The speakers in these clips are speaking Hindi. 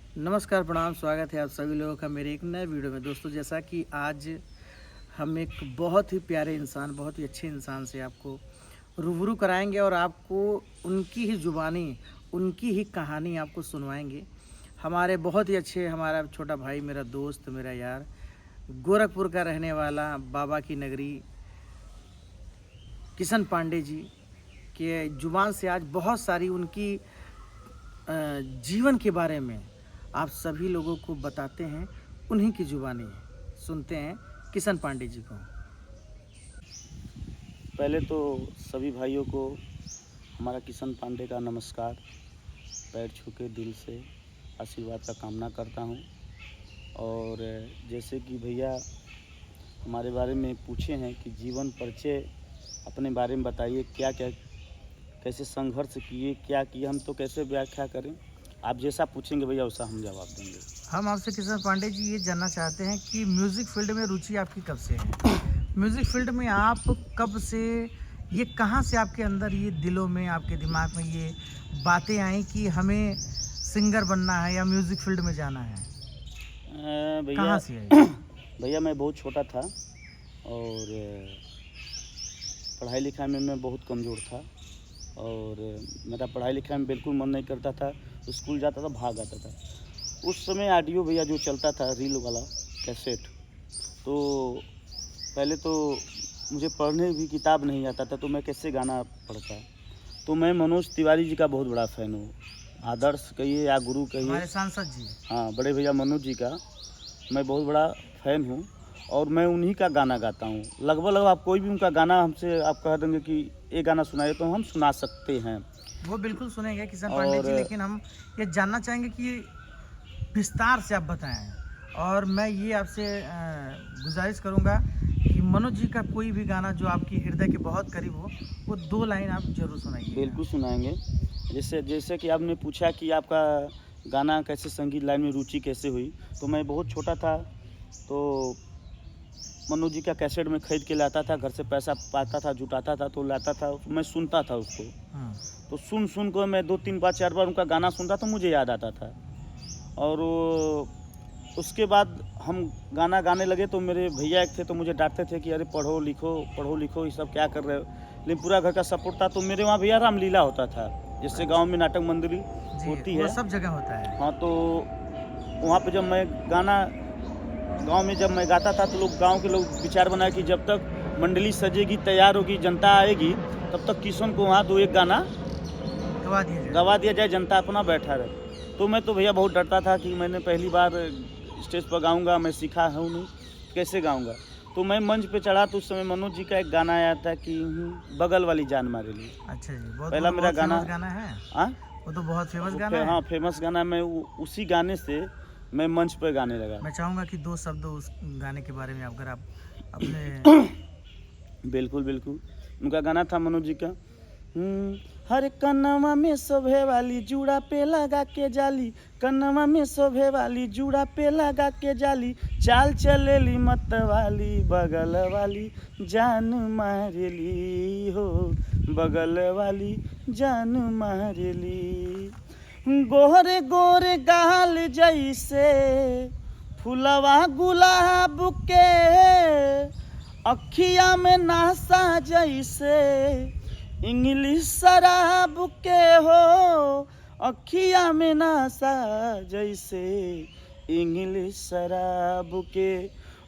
नमस्कार, प्रणाम, स्वागत है आप सभी लोगों का मेरे एक नए वीडियो में। दोस्तों, जैसा कि आज हम एक बहुत ही प्यारे इंसान, बहुत ही अच्छे इंसान से आपको रूबरू कराएंगे और आपको उनकी ही ज़ुबानी, उनकी ही कहानी आपको सुनवाएंगे। हमारे बहुत ही अच्छे, हमारा छोटा भाई, मेरा दोस्त, मेरा यार, गोरखपुर का रहने वाला, बाबा की नगरी, किशन पांडे जी के ज़ुबान से आज बहुत सारी उनकी जीवन के बारे में आप सभी लोगों को बताते हैं। उन्हीं की ज़ुबानी सुनते हैं किशन पांडे जी को। पहले तो सभी भाइयों को हमारा किशन पांडे का नमस्कार। पैर छू के दिल से आशीर्वाद का कामना करता हूँ। और जैसे कि भैया हमारे बारे में पूछे हैं कि जीवन परिचय अपने बारे में बताइए, क्या क्या कैसे संघर्ष किए, क्या किए, हम तो कैसे व्याख्या करें। आप जैसा पूछेंगे भैया वैसा हम जवाब देंगे। हम आपसे किशन पांडे जी ये जानना चाहते हैं कि म्यूज़िक फील्ड में रुचि आपकी कब से है? म्यूज़िक फील्ड में आप कब से, ये कहाँ से आपके अंदर ये दिलों में, आपके दिमाग में ये बातें आई कि हमें सिंगर बनना है या म्यूज़िक फील्ड में जाना है? भैया कहाँ से आई? भैया मैं बहुत छोटा था और पढ़ाई लिखाई में मैं बहुत कमज़ोर था और मेरा पढ़ाई लिखाई में बिल्कुल मन नहीं करता था। स्कूल जाता था, भाग आता था। उस समय ऑडियो भैया जो चलता था, रील वाला कैसेट, तो पहले तो मुझे पढ़ने भी किताब नहीं आता था, तो मैं कैसे गाना पढ़ता। तो मैं मनोज तिवारी जी का बहुत बड़ा फ़ैन हूँ। आदर्श कहिए या गुरु कहिए, हमारे सांसद जी। हाँ, बड़े भैया मनोज जी का मैं बहुत बड़ा फ़ैन हूँ और मैं उन्हीं का गाना गाता हूँ। लगभग आप कोई भी उनका गाना हमसे आप कह देंगे कि ये गाना सुनाइए, तो हम सुना सकते हैं। वो बिल्कुल सुनेंगे किशन पांडे जी, लेकिन हम ये जानना चाहेंगे कि विस्तार से आप बताएं। और मैं ये आपसे गुजारिश करूंगा कि मनोज जी का कोई भी गाना जो आपकी हृदय के बहुत करीब हो, वो 2 लाइन आप जरूर सुनाइए। बिल्कुल सुनाएंगे। जैसे जैसे कि आपने पूछा कि आपका गाना कैसे, संगीत लाइन में रुचि कैसे हुई, तो मैं बहुत छोटा था तो मनोज जी का कैसेट में ख़रीद के लाता था। घर से पैसा पाता था, जुटाता था, तो लाता था, मैं सुनता था उसको। तो सुन सुन को मैं 2-3 बार 4 बार उनका गाना सुनता तो मुझे याद आता था। और उसके बाद हम गाना गाने लगे तो मेरे भैया एक थे, तो मुझे डांटते थे कि अरे पढ़ो लिखो ये सब क्या कर रहे हो। लेकिन पूरा घर का सपोर्ट था। तो मेरे वहाँ भैया रामलीला होता था, जैसे गांव में नाटक मंडली होती है, सब जगह होता है। हाँ, तो वहाँ पे जब मैं गाना गांव में जब मैं गाता था तो गांव के लोग विचार बनाए कि जब तक मंडली सजेगी, तैयार होगी, जनता आएगी, तब तक किशन को वहाँ 2-1 गाना गवा दिया जाए, जनता अपना बैठा रहे। तो मैं तो भैया बहुत डरता था कि मैंने पहली बार स्टेज पर गाऊंगा, मैं सीखा हूँ नहीं, कैसे गाऊंगा। तो मैं मंच पे चढ़ा तो उस समय मनोज जी का एक गाना आया था कि बगल वाली जान मारे ली। अच्छा जी, बहुत पहला मेरा गाना है। हाँ, वो तो बहुत फेमस गाना है। हाँ, फेमस गाना। मैं उसी गाने से मैं मंच पर गाने लगा। मैं चाहूँगा कि 2 शब्द उस गाने के बारे में अगर आप अपने बिल्कुल बिल्कुल। उनका गाना था मनोज जी का, हर कन्नमा में शोभे वाली जूड़ा पे लगा के जाली, कन्नमा में शोभे वाली जूड़ा पे लगा के जाली, चाल चलेली मत वाली, बगल वाली जान मारेली हो, बगल वाली जान मारेली। गोरे गोरे गाल जैसे फुलवा गुलाब के, अखिया में नासा जैसे इंग्लिश शराब के हो, अखिया में नासा जैसे इंग्लिश शराब के,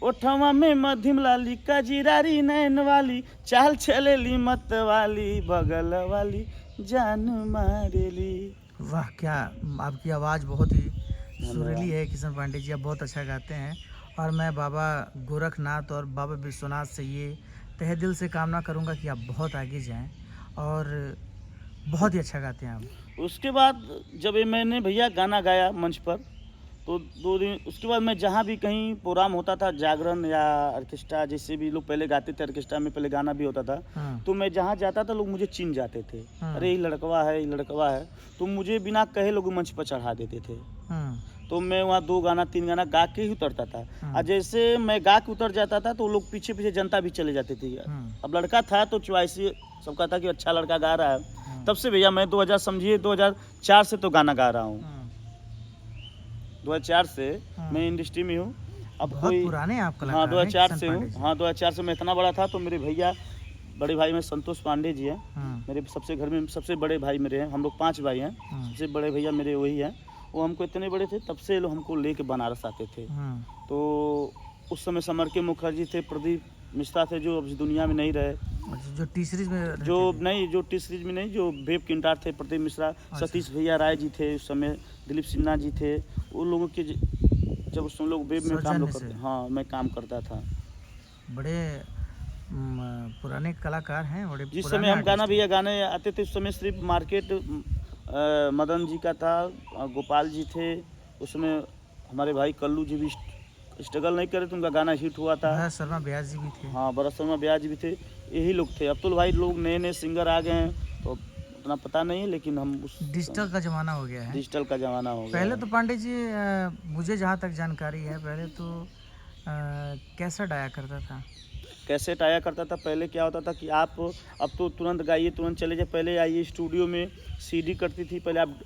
ओठवा में मध्यम लाली, कजीरारी नैन वाली, चाल चलेली मत वाली, बगल वाली जान मारेली। वाह, क्या आपकी आवाज़ बहुत ही सुरीली है किशन पांडे जी, आप बहुत अच्छा गाते हैं। और मैं बाबा गोरखनाथ और बाबा विश्वनाथ से ये तहे दिल से कामना करूंगा कि आप बहुत आगे जाएं और बहुत ही अच्छा गाते हैं आप। उसके बाद जब ये मैंने भैया गाना गाया मंच पर, तो 2 दिन उसके बाद मैं जहाँ भी कहीं प्रोग्राम होता था, जागरण या ऑर्केस्ट्रा, जैसे भी लोग पहले गाते थे, ऑर्केस्ट्रा में पहले गाना भी होता था, तो मैं जहाँ जाता था लोग मुझे चिन्ह जाते थे, अरे ये लड़कवा है, ये लड़कवा है। तो मुझे बिना कहे लोग मंच पर चढ़ा देते थे। तो मैं वहाँ 2 गाना 3 गाना गा के ही उतरता था। और जैसे मैं गा के उतर जाता था तो लोग पीछे पीछे जनता भी चले जाती थी। अब लड़का था तो चॉइस सबका था कि अच्छा लड़का गा रहा है। तब से भैया मैं 2000 समझिए 2004 से तो गाना गा रहा हूँ। 2004 से हाँ। मैं इंडस्ट्री में हूँ। अब बहुत कोई पुराने आप हाँ कलाकार हैं 2004 किशन से पांडे हूँ। जी। हाँ 2004 से मैं इतना बड़ा था तो मेरे भैया बड़े भाई में संतोष पांडे जी हैं। हाँ, मेरे सबसे घर में सबसे बड़े भाई मेरे हैं। हम लोग 5 भाई हैं। हाँ, सबसे बड़े भैया मेरे वही हैं। वो हमको इतने बड़े थे तब से ये लोग हमको लेके बनारस आते थे। हाँ, तो उस समय समर के मुखर्जी थे, प्रदीप मिश्रा थे जो अब इस दुनिया में नहीं रहे। अच्छा, जो टी सीरीज में रहते जो थे। नहीं जो टी सीरीज में नहीं, जो वेब किंटार थे, प्रदीप मिश्रा, सतीश भैया राय जी थे उस समय, दिलीप सिन्हा जी थे। वो लोगों के जब उस लोग वेब में काम लोग सौजन्य करते, से। हाँ मैं काम करता था। बड़े पुराने कलाकार हैं, बड़े जिस पुराने समय हम गाना आर्टिस्ट भैया गाने आते थे उस समय सिर्फ मार्केट मदन जी का था, गोपाल जी थे। उस समय हमारे भाई कल्लू जी भी स्ट्रगल नहीं करे तो उनका गाना हिट हुआ था। भरत शर्मा ब्यास जी भी थे। हाँ भरत शर्मा ब्यास भी थे। यही लोग थे। अब तो भाई लोग नए नए सिंगर आ गए हैं तो उतना पता नहीं है, लेकिन हम उस डिजिटल का जमाना हो गया है। डिजिटल का ज़माना हो गया पहले है। तो पांडे जी मुझे जहाँ तक जानकारी है, पहले तो कैसेट आया करता था। कैसेट आया करता था। पहले क्या होता था कि आप अब तो तुरंत गाइए तुरंत चले जाए, पहले आइए स्टूडियो में सीडी कटती थी, पहले आप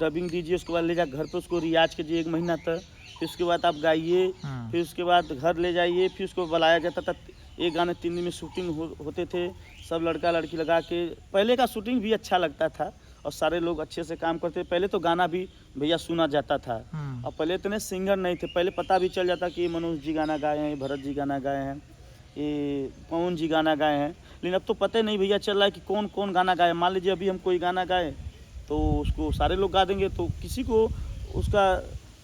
डबिंग दीजिए, उसके बाद ले जा घर पे उसको रियाज कीजिए 1 महीना तक, फिर उसके बाद आप गाइए, हाँ, फिर उसके बाद घर ले जाइए, फिर उसको बुलाया जाता था। एक गाने 3 दिन में शूटिंग होते थे, सब लड़का लड़की लगा के। पहले का शूटिंग भी अच्छा लगता था और सारे लोग अच्छे से काम करते। पहले तो गाना भी भैया सुना जाता था। हाँ, और पहले इतने सिंगर नहीं थे, पहले पता भी चल जाता कि ये मनोज जी गाना गाए हैं, ये भरत जी गाना गाए हैं, ये पवन जी गाना गाए हैं। लेकिन अब तो पता ही नहीं भैया चल रहा है कि कौन कौन गाना गाए। मान लीजिए अभी हम कोई गाना गाए तो उसको सारे लोग गा देंगे, तो किसी को उसका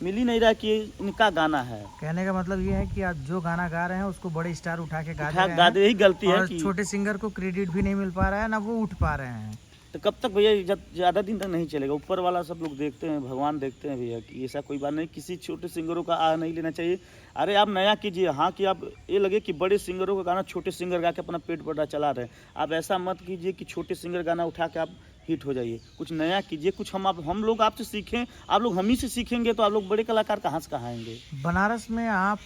मिल ही नहीं रहा कि ये इनका गाना है। कहने का मतलब ये है कि आप जो गाना गा रहे हैं उसको बड़े स्टार उठा के गा दे रहे गा हैं, दे, यही गलती है और कि छोटे सिंगर को क्रेडिट भी नहीं मिल पा रहा है, ना वो उठ पा रहे हैं। तो कब तक भैया जब ज़्यादा दिन तक नहीं चलेगा। ऊपर वाला सब लोग देखते हैं, भगवान देखते हैं भैया कि ऐसा कोई बात नहीं। किसी छोटे सिंगरों का आ नहीं लेना चाहिए। अरे आप नया कीजिए, हाँ कि आप ये लगे कि बड़े सिंगरों का गाना छोटे सिंगर गा के अपना पेट बड़ा चला रहे हैं। आप ऐसा मत कीजिए कि छोटे सिंगर गाना उठा के आप हिट हो जाइए। कुछ नया कीजिए, कुछ हम लोग आपसे सीखें। आप लोग हम ही से सीखेंगे तो आप लोग बड़े कलाकार कहाँ से कहाँ आएंगे। बनारस में आप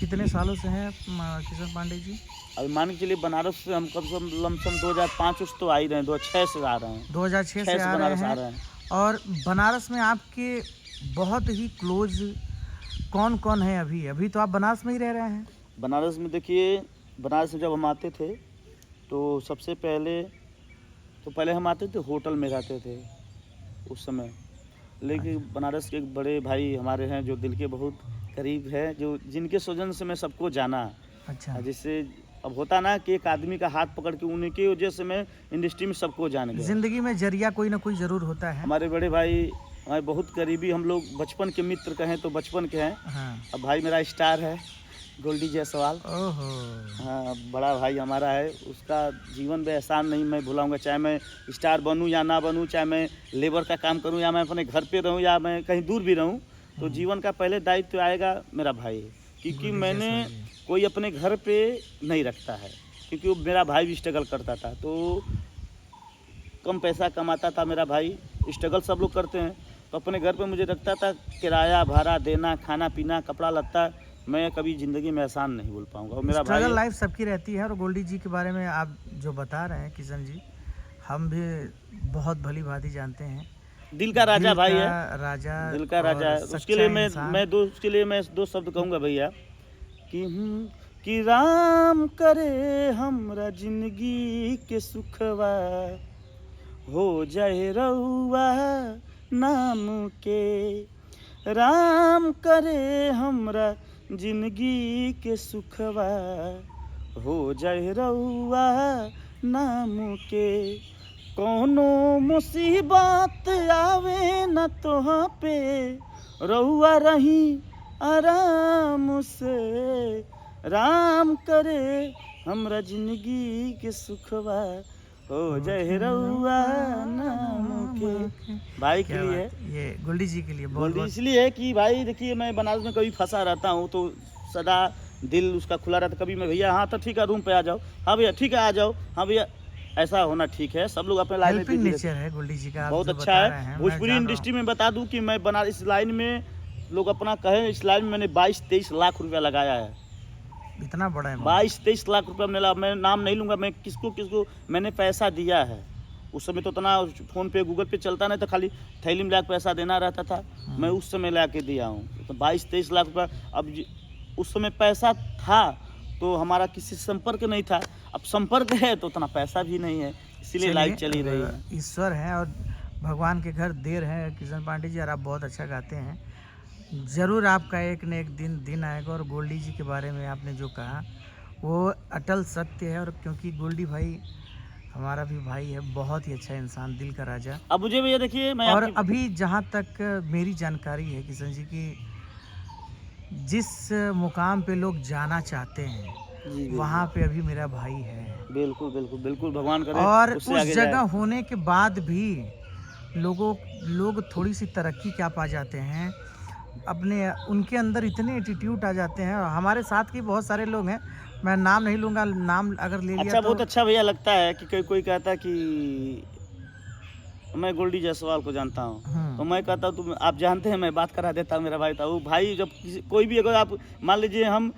कितने सालों से हैं किशन पांडे जी? अभी मान के चलिए बनारस से हम कम से कम लमसम 2005 उस तो आ ही रहे हैं, 2006 से आ रहे हैं। 2006 से 6 से आ रहे बनारस आ हैं। रहे हैं। और बनारस में आपके बहुत ही क्लोज कौन कौन है? अभी अभी तो आप बनारस में ही रह रहे हैं। बनारस में देखिए, बनारस में जब हम आते थे तो सबसे पहले हम आते थे होटल में रहते थे उस समय। लेकिन बनारस के एक बड़े भाई हमारे हैं जो दिल के बहुत करीब है, जो जिनके स्वजन से मैं सबको जाना। अच्छा, जिससे अब होता ना कि एक आदमी का हाथ पकड़ के उन्हीं की वजह से मैं इंडस्ट्री में सबको जान गया। जिंदगी में जरिया कोई ना कोई जरूर होता है। हमारे बड़े भाई हमारे बहुत करीबी, हम लोग बचपन के मित्र कहें तो बचपन के हैं। हाँ, अब भाई मेरा स्टार है गोल्डी जायसवाल। ओहो, हाँ बड़ा भाई हमारा है। उसका जीवन भी एहसान नहीं मैं भुलाऊंगा। चाहे मैं स्टार बनूं या ना बनूं, चाहे मैं लेबर का काम करूं या मैं अपने घर पे रहूं या मैं कहीं दूर भी रहूं, तो जीवन का पहले दायित्व आएगा मेरा भाई। क्योंकि गोल्डी मैंने जायसवाल जी। कोई अपने घर पे नहीं रखता है, क्योंकि वो मेरा भाई भी स्ट्रगल करता था। तो कम पैसा कमाता था मेरा भाई, स्ट्रगल सब लोग करते हैं। तो अपने घर पे मुझे रखता था, किराया भाड़ा देना, खाना पीना, कपड़ा लत्ता, मैं कभी ज़िंदगी में एहसान नहीं भूल पाऊंगा। और मेरा भाई स्ट्रगल लाइफ सबकी रहती है। और गोल्डी जी के बारे में आप जो बता रहे हैं किशन जी, हम भी बहुत भली भांति जानते हैं। दिल का राजा भाई है, राजा, दिल का राजा है। उसके लिए मैं दो शब्द कहूँगा भैया कि राम करे हमरा जिंदगी के सुखवा, हो जाए रउआ नाम के। राम करे हमरा जिंदगी के सुखवा, हो जाए रउआ नाम के। कोनो मुसीबत आवे न तोहाँ पे, रउआ रही आराम से। राम करे हमरा जिंदगी के सुखवा, हो जाए रउआ नाम के। भाई के लिए ये गोल्डी जी के लिए बहुत गोल्डी बहुत इसलिए है कि भाई देखिए मैं बनारस में कभी फंसा रहता हूँ तो सदा दिल उसका खुला रहता। कभी मैं भैया हाँ तो ठीक है रूम पे आ जाओ, हाँ भैया ठीक है आ जाओ, हाँ भैया ऐसा होना ठीक है। सब लोग अपने लाइन में हेल्पिंग busy नेचर है गोल्डी जी का। आप बहुत जो अच्छा बता रहे है। हैं, मैं भोजपुरी जान रहा इंडस्ट्री में बता दूं कि मैं बना इस लाइन में लोग अपना कहें, इस लाइन में मैंने 22-23 लाख रुपया लगाया है। हूं। इतना बड़ा है 22-23 लाख रुपया मैं नाम नहीं लूँगा, मैं किसको मैंने पैसा दिया है। उस समय तो इतना फ़ोन पे गूगल पे चलता नहीं था, खाली थैली में ला के पैसा देना रहता था। मैं उस समय ला के दिया हूँ तो 22-23 लाख रुपया। अब उस समय पैसा था तो हमारा किसी से संपर्क नहीं था, अब संपर्क है तो उतना पैसा भी नहीं है, इसीलिए लाइव चली रही है। ईश्वर है और भगवान के घर देर है किशन पांडे जी, और आप बहुत अच्छा गाते हैं। ज़रूर आपका एक न एक दिन आएगा। और गोल्डी जी के बारे में आपने जो कहा वो अटल सत्य है, और क्योंकि गोल्डी भाई हमारा भी भाई है, बहुत ही अच्छा इंसान, दिल का राजा। अब मुझे भैया देखिए मैं और अभी जहाँ तक मेरी जानकारी है किशन जी की, जिस मुकाम पे लोग जाना चाहते हैं वहाँ पे अभी मेरा भाई है। बिल्कुल बिल्कुल बिल्कुल, भगवान करे और उससे उस आगे जगह जाए। होने के बाद भी लोग थोड़ी सी तरक्की क्या पा जाते हैं, अपने उनके अंदर इतने एटीट्यूड आ जाते हैं। और हमारे साथ के बहुत सारे लोग हैं, मैं नाम नहीं लूँगा, नाम अगर ले लिया अच्छा, तो बहुत अच्छा भैया लगता है कि कोई कहता है कि मैं गोल्डी जायसवाल को जानता हूँ, तो मैं कहता हूँ तुम आप जानते हैं, मैं बात करा देता हूँ, मेरा भाई था वो भाई। जब कोई भी अगर आप मान लीजिए हम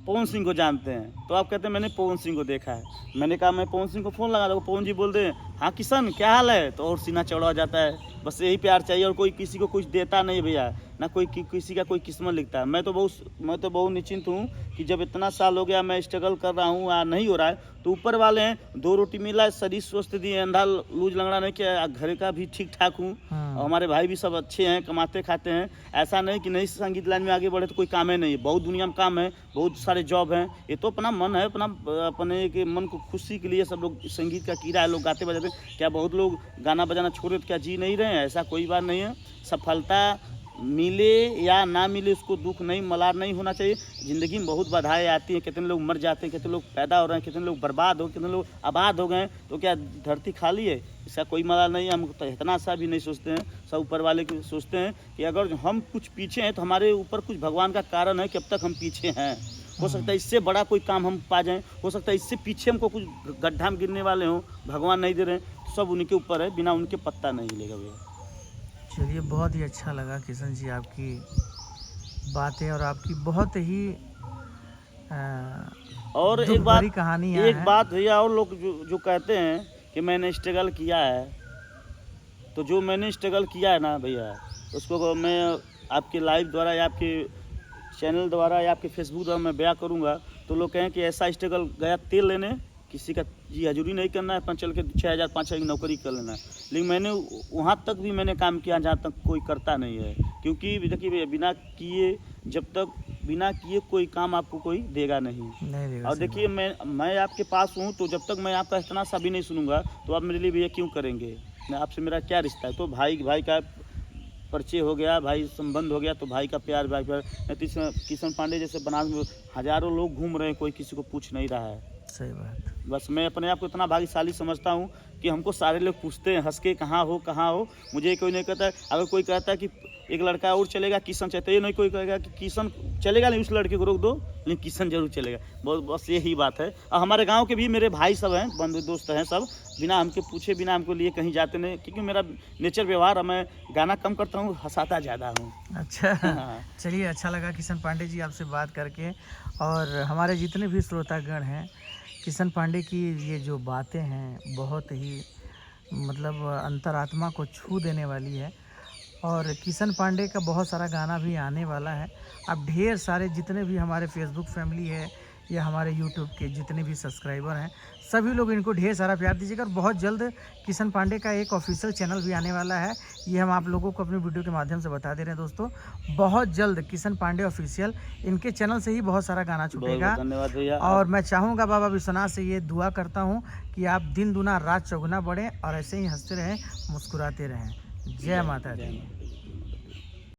पवन सिंह को जानते हैं तो आप कहते हैं मैंने पवन सिंह को देखा है, मैंने कहा मैं पवन सिंह को फ़ोन लगा दूँ, पवन जी बोल दे हाँ किशन क्या हाल है, तो और सीना चौड़ा हो जाता है। बस यही प्यार चाहिए, और कोई किसी को कुछ देता नहीं भैया, ना कोई किसी का कोई किस्मत लिखता है। मैं तो बहुत निश्चिंत हूँ कि जब इतना साल हो गया मैं स्ट्रगल कर रहा हूँ या नहीं हो रहा है तो ऊपर वाले हैं, 2 रोटी मिला, शरीर स्वस्थ दिए, अंधा लूज लंगड़ा नहीं किया, घर का भी ठीक ठाक हूँ। और हमारे भाई भी सब अच्छे हैं, कमाते खाते हैं। ऐसा नहीं कि नहीं संगीत लाइन में आगे बढ़े तो कोई काम है नहीं, बहुत दुनिया में काम है, बहुत सारे जॉब हैं। ये तो अपना मन है, अपने के मन को खुशी के लिए सब लोग संगीत का कीड़ा है, लोग गाते बजाते। क्या बहुत लोग गाना बजाना छोड़े तो क्या जी नहीं रहे हैं? ऐसा कोई बात नहीं है। सफलता मिले या ना मिले उसको दुख नहीं, मलार नहीं होना चाहिए। ज़िंदगी में बहुत बाधाएं आती हैं, कितने लोग मर जाते हैं, कितने लोग पैदा हो रहे हैं, कितने लोग बर्बाद हो, कितने लोग आबाद हो गए। तो क्या धरती खाली है? इसका कोई मलाल नहीं है। हम तो इतना सा भी नहीं सोचते हैं, सब ऊपर वाले की सोचते हैं कि अगर हम कुछ पीछे हैं तो हमारे ऊपर कुछ भगवान का कारण है कि अब तक हम पीछे हैं। हो सकता है इससे बड़ा कोई काम हम पा जाएं, हो सकता है इससे पीछे हमको कुछ गड्ढा में गिरने वाले हों, भगवान नहीं दे रहे हैं, तो सब उनके ऊपर है, बिना उनके पत्ता नहीं हिलेगा भैया। चलिए, बहुत ही अच्छा लगा किशन जी आपकी बातें, और आपकी बहुत ही और दुख भरी कहानी है। एक बात भैया, और लोग जो कहते हैं कि मैंने स्ट्रगल किया है, तो जो मैंने स्ट्रगल किया है ना भैया, उसको मैं आपके लाइव द्वारा या आपके चैनल द्वारा या आपके फेसबुक द्वारा मैं बयां करूंगा, तो लोग कहें कि ऐसा स्ट्रगल गया तेल लेने, किसी का जी हजूरी नहीं करना है, अपन चल के 6,000-5,000 की नौकरी कर लेना है। लेकिन मैंने वहाँ तक भी मैंने काम किया जहाँ तक कोई करता नहीं है। क्योंकि देखिए बिना किए कोई काम आपको कोई देगा नहीं देगा। और देखिए मैं आपके पास हूँ, तो जब तक मैं आपका इतना सा भी नहीं सुनूंगा तो आप मेरे लिए भैया क्यों करेंगे? मैं आपसे मेरा क्या रिश्ता है? तो भाई का परिचय हो गया, भाई संबंध हो गया, तो भाई का प्यार। किशन पांडे जैसे बनारस में हज़ारों लोग घूम रहे हैं, कोई किसी को पूछ नहीं रहा है। सही बात। बस मैं अपने आप को इतना भाग्यशाली समझता हूँ कि हमको सारे लोग पूछते हैं हंस के, कहाँ हो। मुझे कोई नहीं कहता है। अगर कोई कहता है कि एक लड़का और चलेगा, किशन चाहते, ये नहीं कोई कहेगा कि किशन चलेगा नहीं, उस लड़के को रोक दो, लेकिन किशन जरूर चलेगा। बस यही बात है। और हमारे गांव के भी मेरे भाई सब हैं, बंधु दोस्त हैं सब, बिना हमके पूछे, बिना हमको लिए कहीं जाते नहीं, क्योंकि मेरा नेचर व्यवहार, मैं गाना कम करता हूँ, हंसाता ज़्यादा हूँ। अच्छा, चलिए, अच्छा लगा किशन पांडे जी आपसे बात करके। और हमारे जितने भी श्रोतागण हैं, किशन पांडे की ये जो बातें हैं बहुत ही मतलब अंतरात्मा को छू देने वाली है। और किशन पांडे का बहुत सारा गाना भी आने वाला है। अब ढेर सारे जितने भी हमारे फेसबुक फैमिली है या हमारे यूट्यूब के जितने भी सब्सक्राइबर हैं, सभी लोग इनको ढेर सारा प्यार दीजिएगा। और बहुत जल्द किशन पांडे का एक ऑफिशियल चैनल भी आने वाला है, ये हम आप लोगों को अपने वीडियो के माध्यम से बता दे रहे हैं दोस्तों। बहुत जल्द किशन पांडे ऑफिशियल, इनके चैनल से ही बहुत सारा गाना छूटेगा। धन्यवाद भैया। और मैं चाहूँगा बाबा विश्वनाथ से ये दुआ करता हूँ कि आप दिन दुना रात चौगुना बढ़ें और ऐसे ही हंसते रहें, मुस्कुराते रहें। जय माता दी।